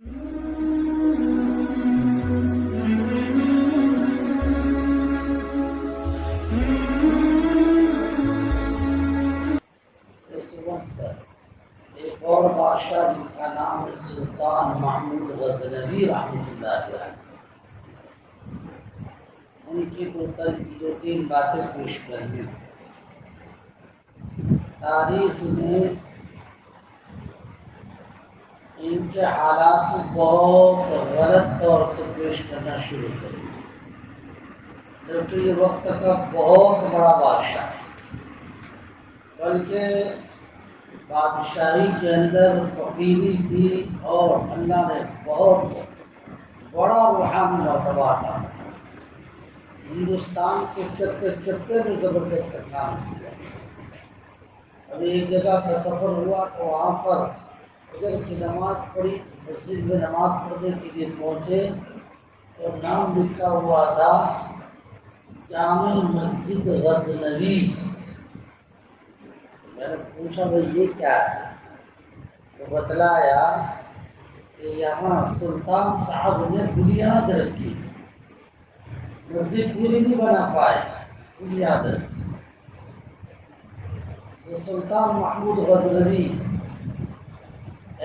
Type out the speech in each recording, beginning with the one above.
اس وقت ایک اور بادشاہ جن کا نام ہے سلطان محمود غزنوی رحمۃ اللہ علیہ، ان کی دو تین باتیں پیش کرنی ہیں۔ تاریخ نے ان کے حالات کو بہت غلط طور سے پیش کرنا شروع کر دیا، جبکہ یہ وقت کا بہت بڑا بادشاہ ہے، بلکہ بادشاہی کے اندر فقیری تھی اور اللہ نے بہت بڑا روحانی مرتبہ عطا کیا۔ ہندوستان کے چپے چپے میں زبردست کام کیا۔ ابھی ایک جگہ کا سفر ہوا تو وہاں پر فجر کی نماز پڑھی، مسجد میں نماز پڑھنے کے لیے پہنچے تو نام لکھا ہوا تھا جامع مسجد غزنوی۔ میں نے پوچھا بھائی یہ کیا ہے؟ تو بتلایا کہ یہاں سلطان صاحب نے بنیاد رکھی، مسجد پوری نہیں بنا پائے، بنیاد رکھی۔ یہ سلطان محمود غزنوی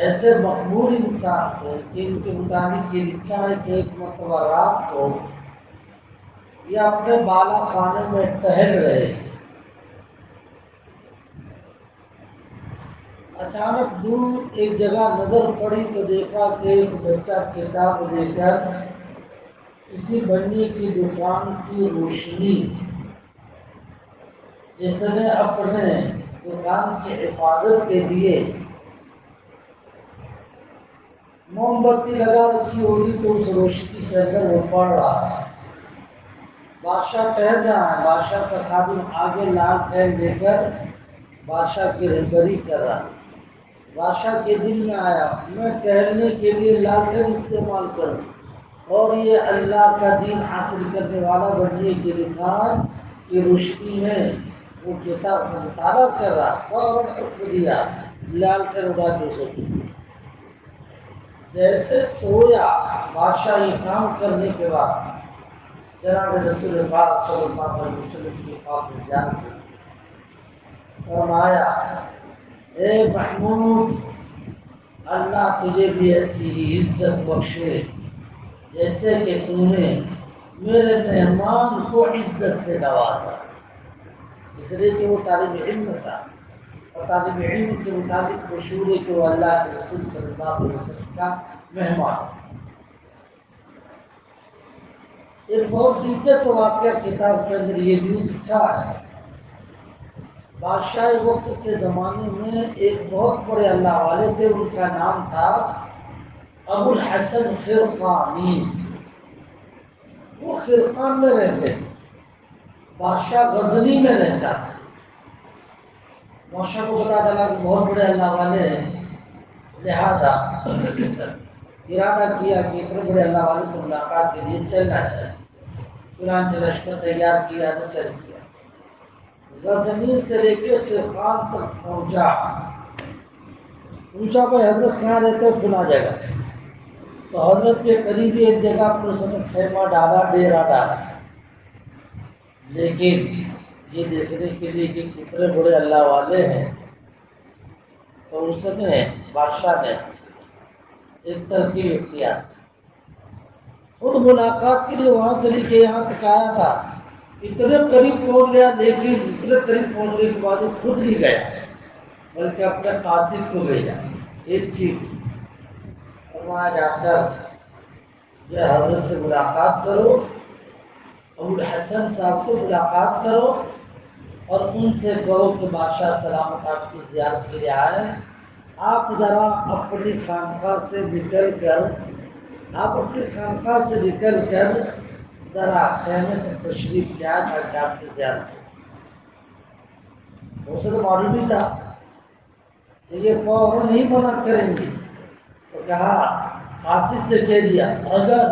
ایسے مقبول انسان تھے کہ ان کے مطابق یہ لکھا ہے کہ ایک مرتبہ رات کو یہ اپنے بالا خانے میں ٹہل رہے تھے، اچانک دور ایک جگہ نظر پڑی تو دیکھا کہ ایک بچہ کتاب لے کر کسی بنی کی دکان کی روشنی، جس نے اپنے دکان کی حفاظت کے لیے موم بتی لگا رکھی ہوگی تو اس روشنی کے اندر وہ پڑھ رہا ہے۔ بادشاہ ٹہل رہا ہے، بادشاہ کا خادم آگے لالٹین لے کر بادشاہ کی رہبری کر رہا ہے۔ بادشاہ کے دل میں آیا میں ٹہلنے کے لیے لالٹین استعمال کروں اور یہ اللہ کا دین حاصل کرنے والا بنیے کی دکان کی روشنی میں وہ کتاب کا مطالعہ کر رہا، فوراً حکم دیا لالٹین اڑا کے سو۔ جیسے سویا بادشاہ یہ کام کرنے کے بعد جناب رسول پاک صلی اللہ علیہ وسلم کی خواب میں زیارت کی، فرمایا اے محمود اللہ تجھے بھی ایسی ہی عزت بخشے جیسے کہ تو نے میرے مہمان کو عزت سے نوازا، اس لیے کہ وہ طالب علم تھا اور طالب علم کے مطابق مشہور ہے کہ وہ اللہ کے رسول صلی اللہ علیہ وسلم کا مہمان۔ ایک بہت دلچسپ واقعہ کتاب کے اندر یہ بھی لکھا ہے، بادشاہ وقت کے زمانے میں ایک بہت بڑے اللہ والے تھے، ان کا نام تھا ابو الحسن خرقانی۔ وہ خرقان میں رہتے تھے، بادشاہ غزنی میں رہتا تھا۔ بادشاہ کو پتا چلا کہ بہت بڑے اللہ والے ہیں، لہذا ارادہ کیا کہ اتنے بڑے اللہ والے سے ملاقات کے لیے چلنا چاہیے۔ چنانچہ لشکر تیار کیا تو چل گیا، غزنی سے لے کے خرقان تک پہنچا بھائی حضرت کہاں رہتے فلاں جگہ، تو حضرت کے قریبی ایک جگہ پر اس نے خیمہ ڈالا، ڈیرا ڈالا، لیکن یہ دیکھنے کے لیے کہ کتنے بڑے اللہ والے ہیں تو اس نے بادشاہ نے ایک ترکیب اختیار، خود ملاقات کے لیے وہاں سے لے کے یہاں تک آیا تھا، اتنے قریب پہنچ گیا، لیکن اتنے قریب پہنچنے کے بعد وہ خود نہیں گیا بلکہ اپنے قاصد کو بھیجا۔ ایک چیز فرمایا جا کر جو حضرت سے ملاقات کرو، ابو الحسن صاحب سے ملاقات کرو اور ان سے کہو کہ بادشاہ سلامت آپ کی زیارت کے لیے آئے، آپ ذرا اپنی خانقاہ سے نکل کر ذرا خیمے تک تشریف لائے تاکہ آپ کی زیارت ہو۔ اسے تو معلوم ہی تھا کہ یہ فوراً نہیں منع کریں گے، تو کہا قاصد سے کہہ دیا اگر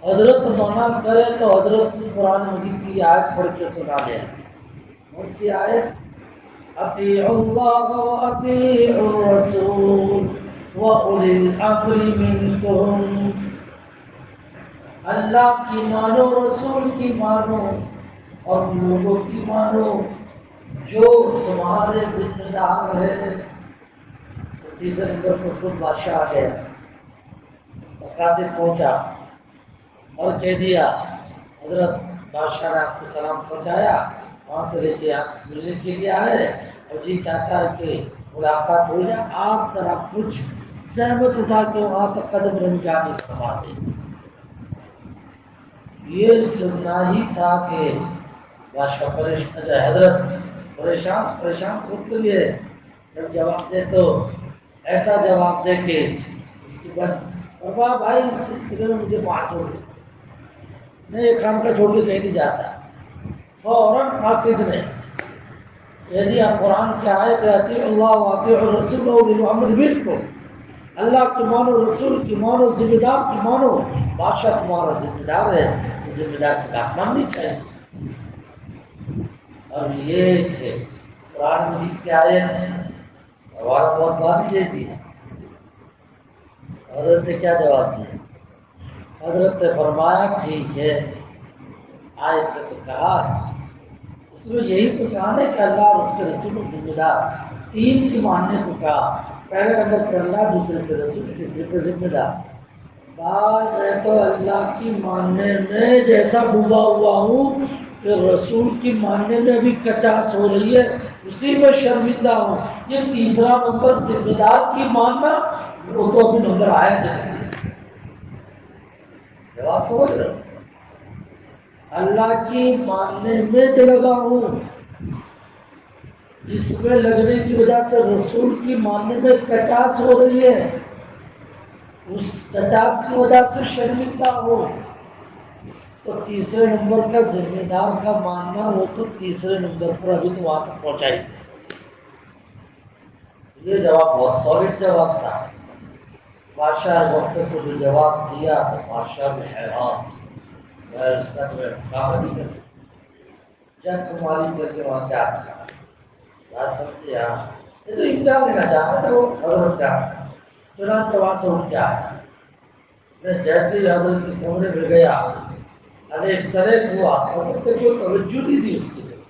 حضرت منع کرے تو حضرت کی قرآن مجید کی آیت پڑھ کے سنا دیں۔ کون سی آیت؟ اطیعوا اللہ واطیعوا الرسول وَأُولِي الْأَمْرِ مِنْكُمْ، اللہ کی مانو، رسول کی مانو، اور لوگوں کی مانو جو تمہارے ذمہ دار ہے۔ تو تیسرے نمبر پر خود بادشاہ آ گیا، مقاصد پہنچا اور کہہ دیا حضرت بادشاہ نے آپ کو سلام پہنچایا، وہاں سے لے کے آپ ملنے کے لیے آئے اور جی چاہتا ہے کہ ملاقات ہو جائے، آپ ذرا کچھ زحمت اٹھا کے وہاں تک قدم رنجانی فرما دیں۔ یہ سننا ہی تھا کہ بادشاہ حضرت پریشان خود کے لیے جب جواب دے تو ایسا جواب دے کہ اس کی بات بابا بھائی اس سلسلے میں مجھے بات ہو گئی، میں یہ کام کا چھوڑ کے کہیں نہیں جاتا۔ فوراً قاصد نے کہہ دیا قرآن کی آیت ہے اطیعوا اللہ واطیعوا الرسول واولی الامر منکم، اللہ کی مانو، رسول کی مانو، ذمہ دار کی مانو، بادشاہ تمہارا ذمہ دار ہے، ذمہ دار کی بات ماننی چاہیے۔ اور یہ تھے قرآن مجید کی آیت اور بہت بات دے دی۔ حضرت نے کیا جواب دیا؟ حضرت نے فرمایا ٹھیک ہے، آیت نے تو کہا ہے، اس میں یہی تو کہا ہے کہ اللہ اور اس کے رسول ذمہ دار، تین کی ماننے کو کہا، پہلے نمبر پر اللہ، دوسرے پہ رسول، تیسرے پہ ذمہ دار۔ میں تو اللہ کی ماننے میں جیسا ڈوبا ہوا ہوں کہ رسول کی ماننے میں بھی کچاس ہو رہی ہے، اسی میں شرمندہ ہوں۔ یہ تیسرا نمبر ذمہ دار کی ماننا، وہ تو ابھی نمبر آیا نہیں۔ جواب سمجھ رہے ہو؟ اللہ کی ماننے میں جو لگا ہوں، جس میں لگنے کی وجہ سے رسول کی ماننے میں کچاس ہو رہی ہے، اس کچاس کی وجہ سے شرمندہ ہو، تو تیسرے نمبر کا ذمہ دار کا ماننا، وہ تو تیسرے نمبر پر ابھی تو وہاں تک پہنچائی۔ یہ جواب بہت سالڈ جواب تھا۔ بادشاہ وقت کو جو جواب دیا تو بادشاہ میں حیران، اس کا تو کام نہیں کر سکتا، جب کماری کر کے وہاں سے آ گیا۔ بات سمجھے؟ یہ تو امتحان لینا چاہتا تھا وہ حضرت کا، چنانچہ وہاں سے اٹھ کے آیا۔ میں جیسے ہی حضرت کے کمرے میں گیا، ایک سریک ہوا، حضرت نے کوئی توجہ نہیں دی اس کی طرف،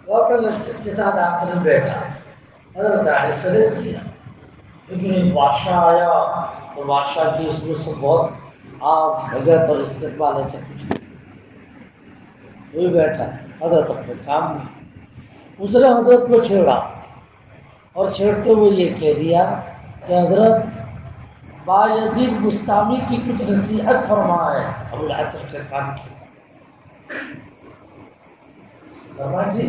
اور اپنے لشکر کے ساتھ آخر میں بیٹھا، حضرت آئے سریک کیا، لیکن ایک بادشاہ آیا اور بادشاہ کی اس میں سے بہت آپ بھگت اور استقبال ایسا کچھ وہی بیٹھا، حضرت اپنے کام میں، اس نے حضرت کو چھیڑا اور چھیڑتے ہوئے یہ کہہ دیا کہ حضرت بایزید بستامی کی کچھ نصیحت فرمائے ابوالحسن شیرخانی سے۔ فرمائے جی،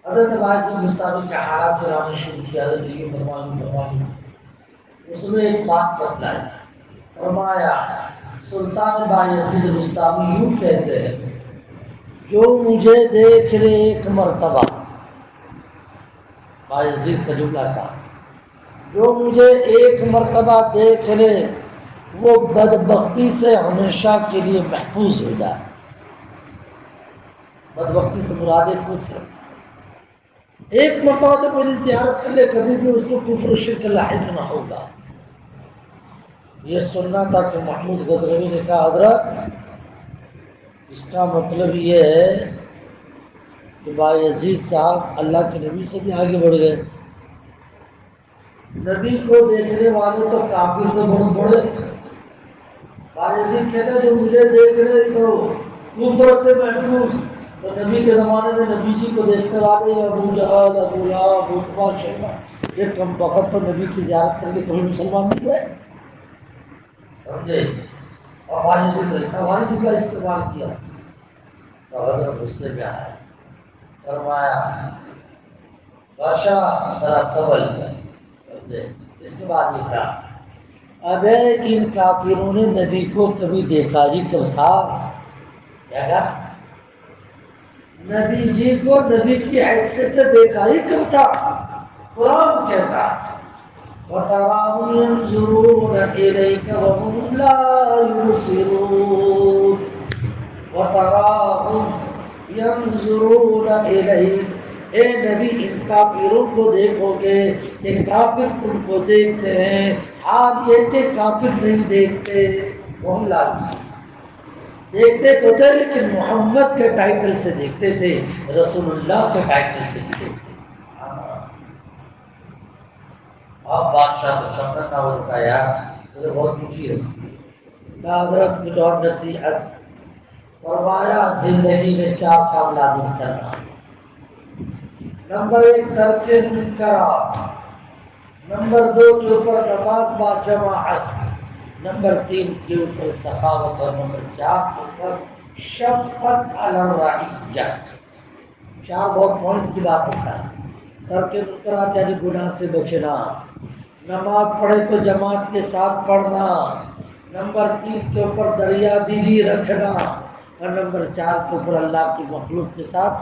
حضرت بایزید بستامی کے حالات سے رانے شروع کیا، حضرت یہ فرمائے، اس نے ایک بات بتلائی، فرمایا سلطان بایزید بستامی یوں کہتے ہیں، جو مجھے دیکھ لے ایک مرتبہ، بایزید کا جملہ تھا، جو مجھے ایک مرتبہ دیکھ لے وہ بدبختی سے ہمیشہ کے لیے محفوظ ہو جائے۔ بدبختی سے مراد کفر، ایک مرتبہ تو میری زیارت کر لے، کبھی بھی اس کو کفر و شرک لاحق نہ ہوگا۔ یہ سننا تھا کہ محمود غزنوی نے کہا حضرت اس کا مطلب یہ ہے کہ بایزید صاحب اللہ کے نبی سے بھی آگے بڑھ گئے، نبی کو دیکھنے والے تو کافر سے بڑھ بڑے، بایزید کہتے ہیں جو مجھے دیکھنے تو کفر سے محفوظ، تو نبی کے زمانے میں نبی جی کو دیکھنے والے ابو جہل، ابو لہب، ابو عتبہ، شیبہ، یہ کم وقت پر نبی کی زیارت کرنے کوئی مسلمان نہیں ہوئے، سمجھے؟ اور بایزید نے ہماری جملہ استعمال کیا تو حضرت غصے میں آیا، فرمایا بادشاہ ذرا صبر کر۔ اس کے بعد یہ کہا ابے ان کافروں نے نبی کو کبھی دیکھا جی کب تھا؟ کیا کہا؟ نبی جی کو نبی کی حیثیت سے دیکھا ہی کب تھا؟ قرآن کہتا وَتَرَاهُمْ يَنْظُرُونَ إِلَيْكَ وَهُمْ لَا يُبْصِرُونَ وَتَرَاهُمْ يَنْظُرُونَ إِلَيْكَ اے نبی ان کافروں کو دیکھو گے کہ کافر تم کو دیکھتے ہیں، حال یہ کہ کافر نہیں دیکھتے، وہ ہم لالچ دیکھتے تو تھے لیکن محمد کے ٹائٹل سے دیکھتے تھے، رسول اللہ کے ٹائٹل سے نہیں دیکھتے۔ اب بادشاہ کو شفقت نہ ہوتا یار مجھے بہت اونچی ہستی ہے، کہا حضرت کچھ اور نصیحت فرمایا، زندگی میں 4 کام لازم کرنا۔ نمبر 1 ترک منکرات، نمبر 2 کے اوپر نماز با جماعت، نمبر 3 کے اوپر سخاوت، اور نمبر 4 کے اوپر شفقت علی الرعیہ۔ 4 بہت پوائنٹ کی بات ہوتا ہے۔ ترک منکرات یعنی گناہ سے بچنا، نماز پڑھے تو جماعت کے ساتھ پڑھنا، نمبر 3 کے اوپر دریا دلی رکھنا، اور نمبر 4 کے اوپر اللہ کی مخلوق کے ساتھ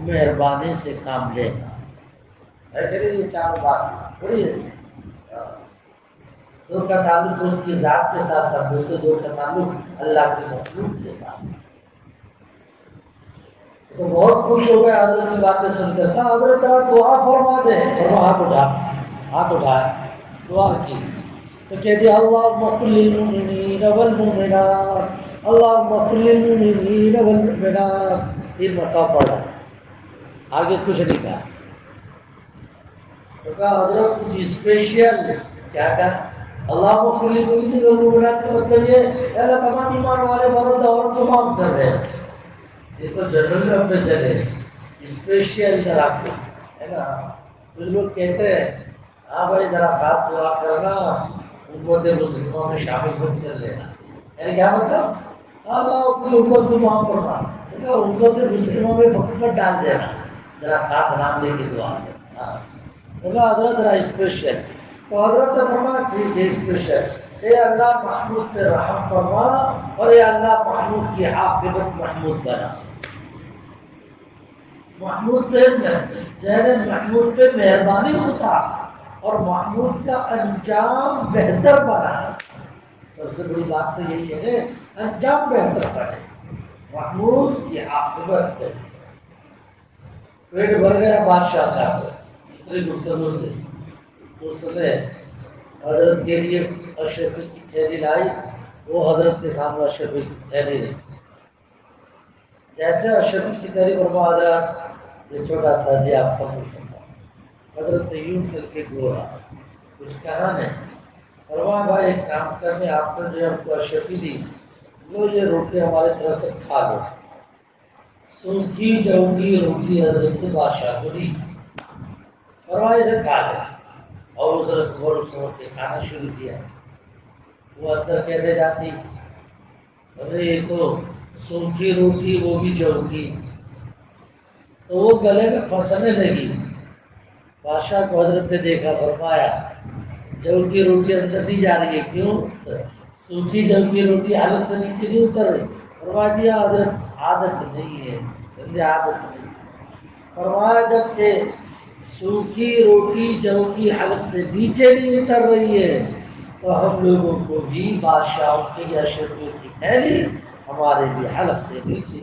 مہربانی سے کام لینا ہے کہ نہیں؟ یہ 4 بات بڑی ہے۔ 2 کا تعلق اس کی ذات کے ساتھ تھا، دوسرے 2 کا تعلق اللہ کی مخلوق کے ساتھ۔ تو بہت خوش ہو گئے حضرت کی باتیں سن کر، کہا حضرت دعا فرما دیں، فرما ہاتھ اٹھا دعا کی تو کہہ دیا اللہم اغفر للمؤمنین والمؤمنات، اللہم اغفر للمؤمنین والمؤمنات، 3 مرتبہ پڑھا، آگے کچھ نہیں کہا۔ تو کہا حضرت کچھ اسپیشل کیا کہا؟ اللہم اغفر للمؤمنین والمؤمنات کا مطلب یہ اللہ تمام ایمان والے مرد اور کو معاف کر دے۔ یہ تو جنرل میں اپنے چلے، اسپیشل ذرا ہے نا۔ کچھ لوگ کہتے ہیں ہاں بھائی ذرا خاص دعا کرنا، امت مسلموں میں شامل مت کر لینا، یعنی کیا مطلب اللہ اپنی امت کو معاف کرنا، امت مسلموں میں فقط مت ڈال دینا، ذرا خاص نام لے کے دعا کرنا۔ بولا حضرت ذرا اسپیشل، تو حضرت نے فرمایا ٹھیک ہے اسپیشل، اے اللہ محمود پہ رحم فرما، اور اے اللہ محمود کی عاقبت محمود بنا، محمود پہ مہربانی ہوتا اور محمود کا انجام بہتر بنا۔ سب سے بڑی بات تو یہی ہے کہ انجام بہتر بنے، محمود کی عاقبت پہ۔ پیٹ بھر گیا بادشاہ کا اتنی گفتگو سے، اس نے حضرت کے لیے اشرفی کی تھیلی لائی، وہ حضرت کے سامنے اشرفی کی تھیلی نہیں، جیسے اشرفی کی تھیلی فرما حضرت یہ چھوٹا سا دیا آپ کا فرما، حضرت نے یوں کر کے گورا، کچھ کہا نہیں، فرما بھائی ایک کام کرنے، آپ نے جو ہم کو اشرفی دی لو یہ روٹی ہماری طرف سے کھا لو، سوکھی جوگی روٹی حضرت بادشاہ کو دی، فرما اسے کھا لے، اور حضرت غور سمجھ کے کھانا شروع کیا۔ وہ اندر کیسے جاتی؟ ارے یہ تو سوکھی روٹی وہ بھی جوگی، تو وہ گلے میں پھنسنے لگی۔ بادشاہ کو حضرت نے دیکھا، فرمایا جب کی روٹی اندر نہیں جا رہی ہے، کیوں؟ سوکھی جب کی روٹی حلق سے نیچے نہیں اتر رہی۔ فرمایا دیا حضرت عادت نہیں ہے، سمجھے عادت نہیں۔ فرمایا جب کہ سوکھی روٹی جو کی حلق سے نیچے نہیں اتر رہی ہے تو ہم لوگوں کو بھی بادشاہوں کی اشرفی کی تھیلی ہمارے بھی حلق سے نیچے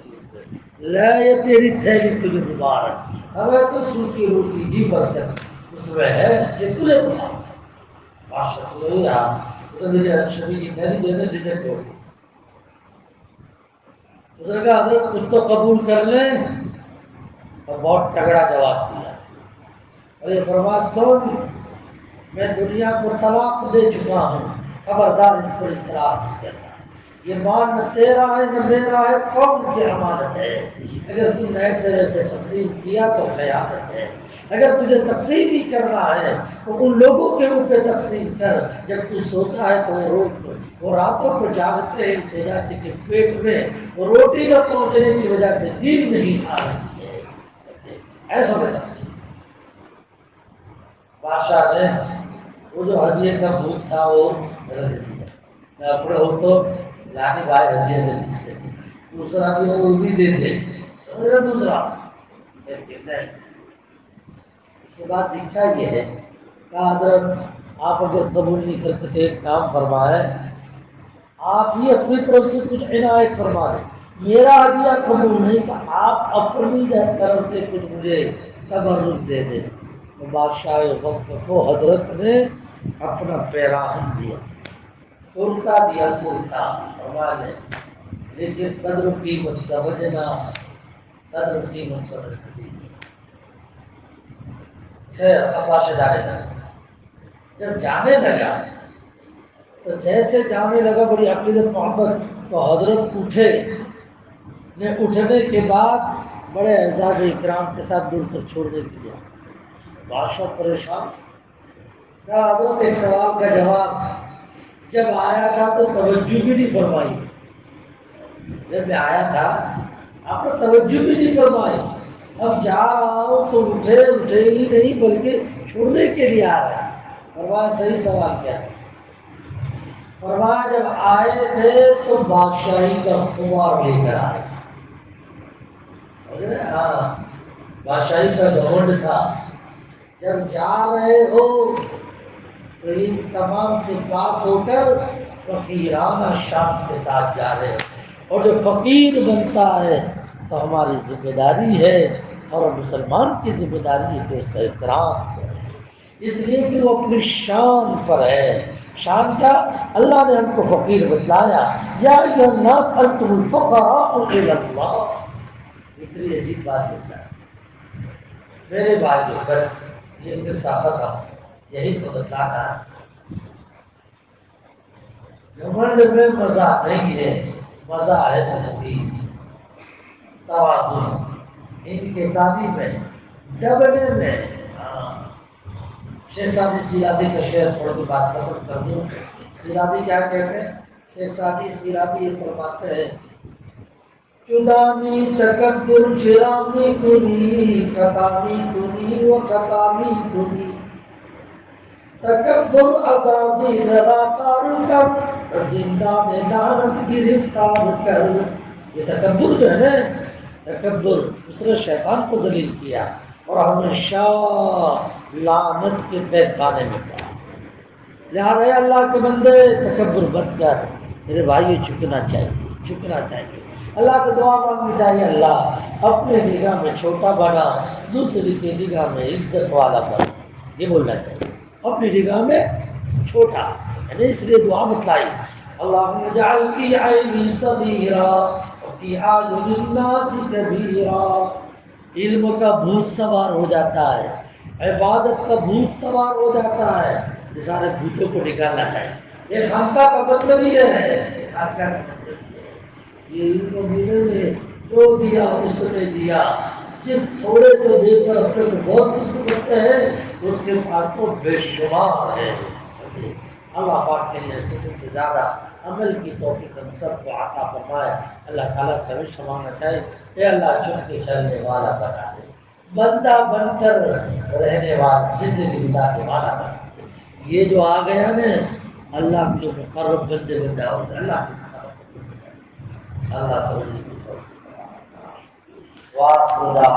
لا یہ تیری تھیلی تجھے مبارک، ہمیں تو سوکھی روٹی ہی برکت اس میں ہے، یہ تجھے مبارک۔ بادشاہ تو یہی رہا، تو میری اشرفی کی تھیلی جو ہے جسے کو اس نے کہا حضرت کچھ تو قبول کر لیں، اور بہت تگڑا جواب دیا، اور یہ فرما سن میں دنیا کو طلاق دے چکا ہوں، خبردار اس پر اصرار نہیں کرنا، یہ مال نہ تیرا ہے نہ میرا ہے، قوم کی امانت ہے، اگر تم نے ایسے ویسے تقسیم کیا تو خیانت ہے، اگر تجھے تقسیم ہی کرنا ہے تو ان لوگوں کے منہ پہ تقسیم کر، جب تو سوتا ہے تو وہ روک، وہ راتوں کو جاگتے ہیں اس وجہ سے کہ پیٹ میں روٹی نہ پہنچنے کی وجہ سے نیند نہیں آ رہی ہے، ایسا میں تقسیم۔ بادشاہ نے وہ جو ہدیے کا بھوت تھا وہ رکھ دیا، اپنے ہو تو لانی بھائی ہدیہ جلدی سے، دوسرا بھی وہ بھی دے دے، سمجھ رہے دوسرا نہیں۔ اس کے بعد لکھا یہ ہے کہ حضرت آپ اگر قبول نہیں کرتے تھے ایک کام فرمائے، آپ ہی اپنی طرف سے کچھ عنایت فرما دیں، میرا ہدیہ قبول نہیں تھا، آپ اپنی طرف سے کچھ مجھے تبرک دے دے. تو بادشاہ وقت کو حضرت نے اپنا پیراہن دیا، کرتا دیا، کرتا فرمانے، لیکن قدر قیمت سمجھنا، قدر قیمت سمجھنا. خیر ابا سے جانے لگا. جب جانے لگا تو جیسے جانے لگا بڑی عقیدت محبت، تو حضرت اٹھے. اٹھنے کے بعد بڑے اعزاز و اکرام کے ساتھ دور تک چھوڑنے کے لیے بادشاہ پریشان. کہا حضرت ایک سوال کا جواب، جب آیا تھا تو توجہ بھی نہیں فرمائی. جب میں آیا تھا آپ نے توجہ بھی نہیں فرمائی، اب جا رہا ہوں تو اٹھے ہی نہیں بلکہ چھوڑنے کے لیے آ رہا ہے. فرمایا صحیح سوال کیا ہے؟ فرمایا جب آئے تھے تو بادشاہی کا خمار لے کر آئے. ہاں بادشاہی کا گھمنڈ تھا. جب جا رہے ہو تو ان تمام سے پاک ہو کر فقیرانہ شان کے ساتھ جا رہے ہو. اور جو فقیر بنتا ہے تو ہماری ذمہ داری ہے، اور مسلمان کی ذمہ داری ہے کہ اس کا احترام کرے، اس لیے کہ وہ اپنی شان پر ہے. شان کا اللہ نے ہم کو فقیر بتلایا، یا ایھا الناس انتم الفقراء الی اللہ. اتنی عجیب بات بتلایا. میرے بھائیو بس یہ قصہ ختم، یہی تو بتلانا ہے. گھمنڈ میں مزہ نہیں ہے، مزہ ہے تقدیر، تواضع. ان کے شادی میں دبنے میں شیخ سعدی شیرازی کا شعر پڑھ کے بات کر دوں. شیرازی کیا کہتے ہیں؟ شیخ سعدی شیرازی یہ فرماتے ہیں، چدانی تکبر چرامی کنی خطامی کنی و خطامی کنی، تکبر عزازی غراقار کر زندان لعنت گرفتار کر. یہ تکبر جو ہے نا، تکبر اس نے شیطان کو ذلیل کیا اور ہمیشہ لعنت کے قید خانے میں پڑا. لہٰذا اللہ کے بندے تکبر مت کر. میرے بھائی جھکنا چاہیے، جھکنا چاہیے. اللہ سے دعا مانگنی چاہیے، اللہ اپنے نگاہ میں چھوٹا بنا، دوسری کی نگاہ میں عزت والا بنا. یہ بولنا چاہیے، اپنی نگاہ میں چھوٹا. یعنی اس لیے دعا بتلائی، اللہم اجعل فی عینی صغیرا وفی اعین الناس کبیرا. علم کا بھوت سوار ہو جاتا ہے، عبادت کا بھوت سوار ہو جاتا ہے. یہ سارے بھوتوں کو نکالنا چاہیے. یہ خانقاہ کا مطلب یہ ہے، خانقاہ کا مطلب یہ علم ملے نے جو دیا اس نے دیا. جس تھوڑے سے دے کر اپنے کو بہت کچھ سمجھتے ہیں اس کے پاس تو بے شمار ہے. اللہ پاک کے لیے سے زیادہ عمل کی توفیق ہم سب کو عطا فرمائے. اللہ تعالیٰ سے ہمیشہ مانگنا چاہیے، اے اللہ چپ کے چلنے والا بنا دے، بندہ بن کر رہنے والا، زندگی گزارنے والا بنا دے. یہ جو آ گیا نا اللہ کے مقرب بندے بن جاؤ، اللہ کے مقرب بندے. اللہ سمجھنے کی توفیق. واہ خدا